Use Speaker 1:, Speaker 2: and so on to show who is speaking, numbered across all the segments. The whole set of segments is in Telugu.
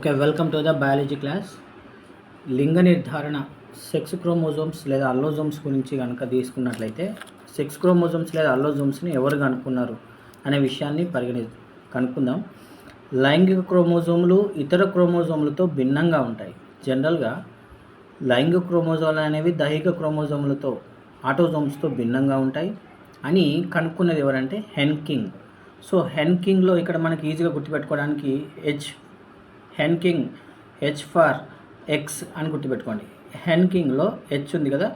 Speaker 1: Okay, welcome to the biology class. లింగ నిర్ధారణ సెక్స్ క్రోమోజోమ్స్ లేదా అల్లోజోమ్స్ గురించి కనుక తీసుకున్నట్లయితే సెక్స్ క్రోమోజోమ్స్ లేదా అల్లోజోమ్స్ని ఎవరు కనుక్కున్నారు అనే విషయాన్ని కనుక్కుందాం. లైంగిక క్రోమోజోములు ఇతర క్రోమోజోములతో భిన్నంగా ఉంటాయి. జనరల్గా లైంగిక క్రోమోజోములు అనేవి దైహిక క్రోమోజోములతో ఆటోజోమ్స్తో భిన్నంగా ఉంటాయి అని కనుక్కున్నది ఎవరంటే హెన్కింగ్. సో హెన్కింగ్లో ఇక్కడ మనకి ఈజీగా గుర్తుపెట్టుకోవడానికి హెన్కింగ్ హెచ్ ఫార్ ఎక్స్ అని గుర్తుపెట్టుకోండి. హెన్కింగ్లో హెచ్ ఉంది కదా,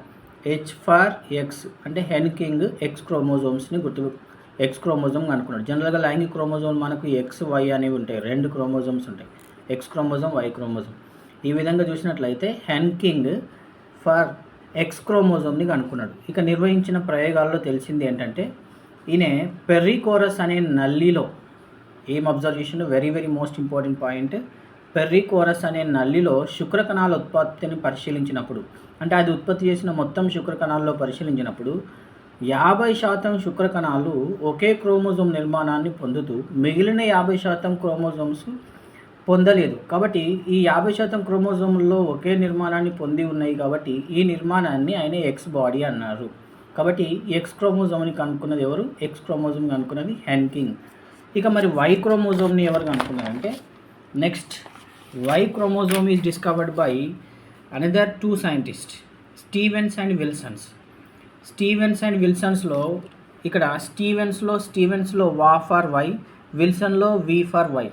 Speaker 1: హెచ్ ఫార్ ఎక్స్ అంటే హెన్కింగ్ ఎక్స్ క్రోమోజోమ్స్ని ఎక్స్ క్రోమోజోమ్ అనుకున్నాడు. జనరల్గా లైంగిక క్రోమోజోమ్ మనకు ఎక్స్ వై అనేవి ఉంటాయి, రెండు క్రోమోజోమ్స్ ఉంటాయి, ఎక్స్ క్రోమోజోమ్ వై క్రోమోజోమ్. ఈ విధంగా చూసినట్లయితే హెన్కింగ్ ఫార్ ఎక్స్ క్రోమోజోమ్ని కనుక్కున్నాడు. ఇక నిర్వహించిన ప్రయోగాల్లో తెలిసింది ఏంటంటే ఈయన పెర్రికోరస్ అనే నల్లిలో ఏం అబ్జర్వ్ చేసిండు, వెరీ మోస్ట్ ఇంపార్టెంట్ పాయింట్. పెర్రికోరస్ అనే నల్లిలో శుక్రకణాల ఉత్పత్తిని పరిశీలించినప్పుడు, అంటే అది ఉత్పత్తి చేసిన మొత్తం శుక్రకణాల్లో పరిశీలించినప్పుడు 50% శుక్రకణాలు ఒకే క్రోమోజోమ్ నిర్మాణాన్ని పొందుతూ మిగిలిన 50% క్రోమోజోమ్స్ పొందలేదు. కాబట్టి ఈ 50% క్రోమోజోమ్లలో ఒకే నిర్మాణాన్ని పొంది ఉన్నాయి కాబట్టి ఈ నిర్మాణాన్ని ఆయన ఎక్స్ బాడీ అన్నారు. కాబట్టి ఎక్స్ క్రోమోజోమ్ని కనుక్కున్నది ఎవరు? ఎక్స్ క్రోమోజోమ్ కనుక్కున్నది హెన్కింగ్. ఇక మరి వై క్రోమోజోమ్ని ఎవరు కనుక్కున్నారంటే next Y chromosome is discovered by another two scientist, Stevens and Wilsons. Stevens and విల్సన్స్లో ఇక్కడ స్టీవెన్స్లో వా ఫర్ వై, విల్సన్లో వి ఫర్ వై.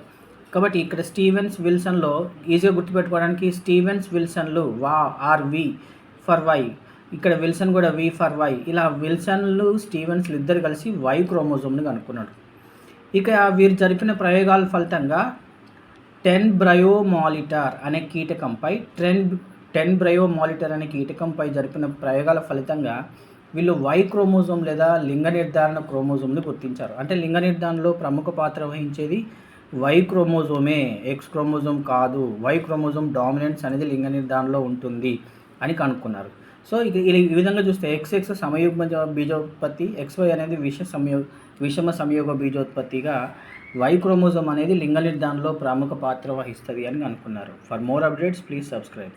Speaker 1: కాబట్టి ఇక్కడ స్టీవెన్స్ విల్సన్లో ఈజీగా గుర్తుపెట్టుకోవడానికి స్టీవెన్స్ విల్సన్లు వా ఆర్ వి ఫర్ వై, ఇక్కడ విల్సన్ కూడా వి ఫర్ వై. ఇలా విల్సన్లు స్టీవెన్స్లు ఇద్దరు కలిసి వై క్రోమోజోమ్ని కనుక్కున్నాడు. ఇక వీరు జరిపిన ప్రయోగాల ఫలితంగా టెన్బ్రయోమాలిటర్ అనే కీటకంపై జరిపిన ప్రయోగాల ఫలితంగా వీళ్ళు వై క్రోమోజోమ్ లేదా లింగ నిర్ధారణ క్రోమోజోమ్ని గుర్తించారు. అంటే లింగ నిర్ధారణలో ప్రముఖ పాత్ర వహించేది వై క్రోమోజోమే, ఎక్స్ క్రోమోజోమ్ కాదు. వై క్రోమోజోమ్ డామినెన్స్ అనేది లింగ నిర్ధారణలో ఉంటుంది అని కనుక్కున్నారు. సో ఇక ఈ విధంగా చూస్తే XX సమయుగ్మ బీజోత్పత్తి, XY అనేది విషమ సంయోగ బీజోత్పత్తిగా వై క్రోమోజోమ్ అనేది లింగ నిర్ధారణలో ప్రముఖ పాత్ర వహిస్తుంది అని అనుకున్నారు. For more updates please subscribe.